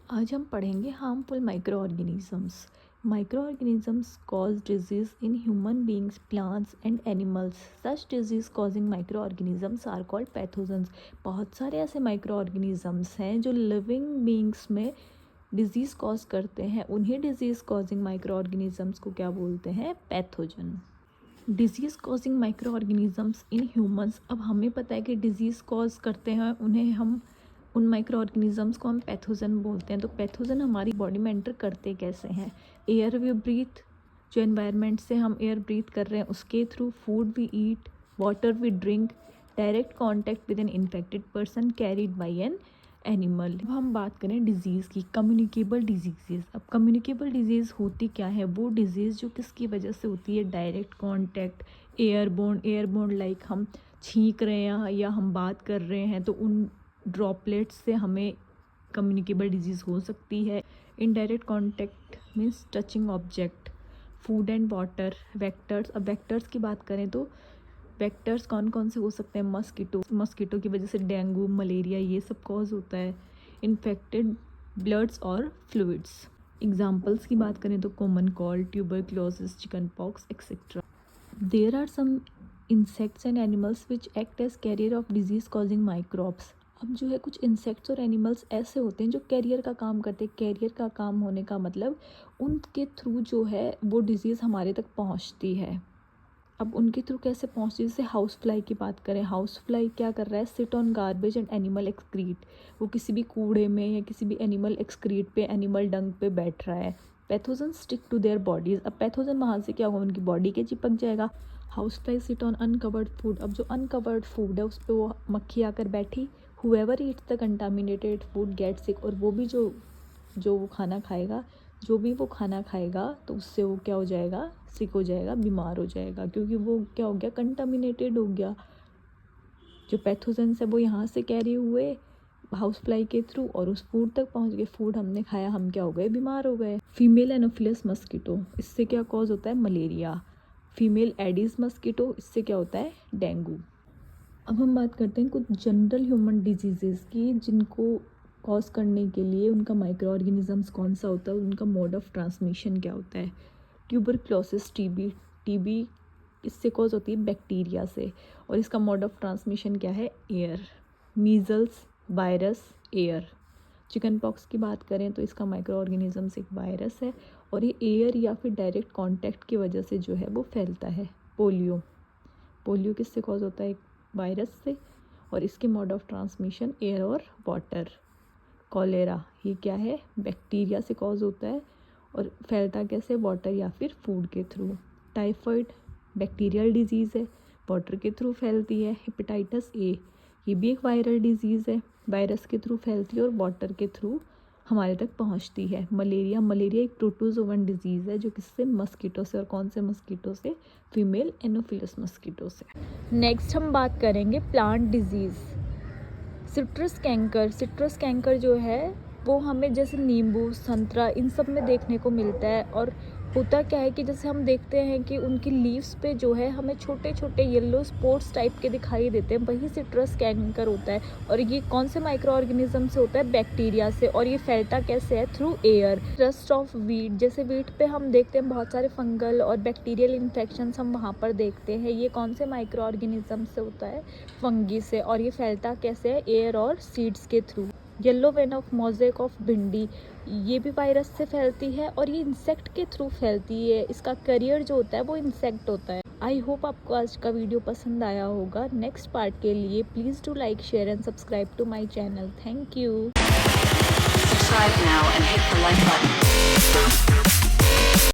आज हम पढ़ेंगे harmful micro organisms. Micro organisms cause disease in human beings, plants and animals. Such disease causing micro organisms are called pathogens. बहुत सारे ऐसे micro organisms हैं जो लिविंग बींग्स में डिजीज़ कॉज करते हैं। उन्हीं डिजीज़ कॉजिंग माइक्रो ऑर्गेनिजम्स को क्या बोलते हैं? Pathogen. Disease causing micro organisms in humans. अब हमें पता है कि डिजीज़ कॉज करते हैं उन्हें हम उन माइक्रो ऑर्गेनिजम्स को हम पैथोजन बोलते हैं। तो पैथोजन हमारी बॉडी में एंटर करते कैसे हैं? एयर वी ब्रीथ, जो एनवायरनमेंट से हम एयर ब्रीथ कर रहे हैं उसके through, food we eat, water we drink, direct contact with an infected person carried by an animal. अब हम बात करें डिजीज़ की, कम्युनिकेबल डिजीज़। अब कम्युनिकेबल डिजीज़ होती क्या है? वो डिजीज़ जो किसकी वजह से होती है? डायरेक्ट कॉन्टैक्ट, एयरबोर्न लाइक हम छींक रहे हैं या हम बात कर रहे हैं तो उन ड्रॉपलेट्स से हमें कम्युनिकेबल डिजीज़ हो सकती है। Indirect contact means touching object, food and water, vectors. अब वेक्टर्स की बात करें तो वेक्टर्स कौन कौन से हो सकते हैं? मस्कीटो की वजह से डेंगू, मलेरिया ये सब कॉज होता है। इन्फेक्टेड ब्लड्स और फ्लूइड्स। एग्जाम्पल्स की बात करें तो common cold, tuberculosis, chicken pox etcetera. There are some insects and animals which act as carrier of disease causing microbes. अब जो है कुछ इंसेक्ट्स और एनिमल्स ऐसे होते हैं जो कैरियर का काम करते हैं। कैरियर का काम होने का मतलब उनके थ्रू जो है वो डिज़ीज़ हमारे तक पहुंचती है। अब उनके थ्रू कैसे पहुंचती है? जैसे हाउस फ्लाई की बात करें, हाउस फ्लाई क्या कर रहा है? Sit on garbage and animal excreta. वो किसी भी कूड़े में या किसी भी एनिमल एक्सक्रीट पे, एनिमल डंग पे बैठ रहा है। Pathogen stick to their bodies. अब पैथोजन वहाँ से क्या होगा? उनकी बॉडी के चिपक जाएगा। House fly sit on uncovered food. अब जो अनकवर्ड फूड है उस पर वो मक्खी आकर बैठी। Whoever eats the contaminated food get sick. और वो भी जो वो खाना खाएगा, जो भी वो खाना खाएगा तो उससे वो क्या हो जाएगा? सिक हो जाएगा, बीमार हो जाएगा, क्योंकि वो क्या हो गया? कंटामिनेटेड हो गया। जो पैथोजेंस है वो यहाँ से कैरी हुए हाउस फ्लाई के थ्रू और उस फूड तक पहुँच गए। फूड हमने खाया, हम क्या हो गए? बीमार हो गए। फीमेल एनोफिलस मस्कीटो, इससे क्या कॉज होता है? मलेरिया। फीमेल एडिस मस्कीटो, इससे क्या होता है? डेंगू। अब हम बात करते हैं कुछ जनरल ह्यूमन डिजीज़ेज़ की जिनको कॉज करने के लिए उनका माइक्रो ऑर्गेनिजम्स कौन सा होता है, उनका मोड ऑफ ट्रांसमिशन क्या होता है। ट्यूबरक्लोसिस, टीबी इससे कॉज होती है बैक्टीरिया से और इसका मोड ऑफ ट्रांसमिशन क्या है? Air. Measles virus, air. Chicken pox की बात करें तो इसका माइक्रो ऑर्गेनिजम्स एक वायरस है और ये एयर या फिर डायरेक्ट कॉन्टैक्ट की वजह से जो है वो फैलता है। पोलियो किससे कॉज होता है? एक वायरस से और इसके मोड ऑफ ट्रांसमिशन एयर और वाटर। कॉलेरा ये क्या है? बैक्टीरिया से कॉज होता है और फैलता कैसे? वाटर या फिर फूड के थ्रू। टाइफाइड बैक्टीरियल डिजीज़ है, वाटर के थ्रू फैलती है। हेपेटाइटिस ए ये भी एक वायरल डिजीज़ है, वायरस के थ्रू फैलती है और वाटर के थ्रू हमारे तक पहुंचती है। मलेरिया एक प्रोटोजोवन डिजीज़ है जो किससे? मस्कीटो से। और कौन से मस्कीटो से? फीमेल एनोफिलस मस्कीटो से। नेक्स्ट हम बात करेंगे प्लांट डिजीज़। सिट्रस कैंकर जो है वो हमें जैसे नींबू, संतरा इन सब में देखने को मिलता है। और होता क्या है कि जैसे हम देखते हैं कि उनकी लीव्स पे जो है हमें छोटे छोटे येलो स्पॉट्स टाइप के दिखाई देते हैं, वही सिट्रस कैंकर होता है। और ये कौन से माइक्रो ऑर्गेनिज्म से होता है? बैक्टीरिया से। और ये फैलता कैसे है? Through air. Rust of wheat, जैसे वीट पे हम देखते हैं बहुत सारे फंगल और बैक्टीरियल इन्फेक्शंस हम वहाँ पर देखते हैं, ये कौन से माइक्रो ऑर्गेनिज्म से होता है? फंगी से। और ये फैलता कैसे है? एयर और सीड्स के through. Yellow vein of mosaic of भिंडी, ये भी वायरस से फैलती है और ये इंसेक्ट के थ्रू फैलती है। इसका करियर जो होता है वो इंसेक्ट होता है। आई होप आपको आज का वीडियो पसंद आया होगा। नेक्स्ट पार्ट के लिए please do like, share and subscribe to my channel. Thank you. Subscribe now and hit the like button.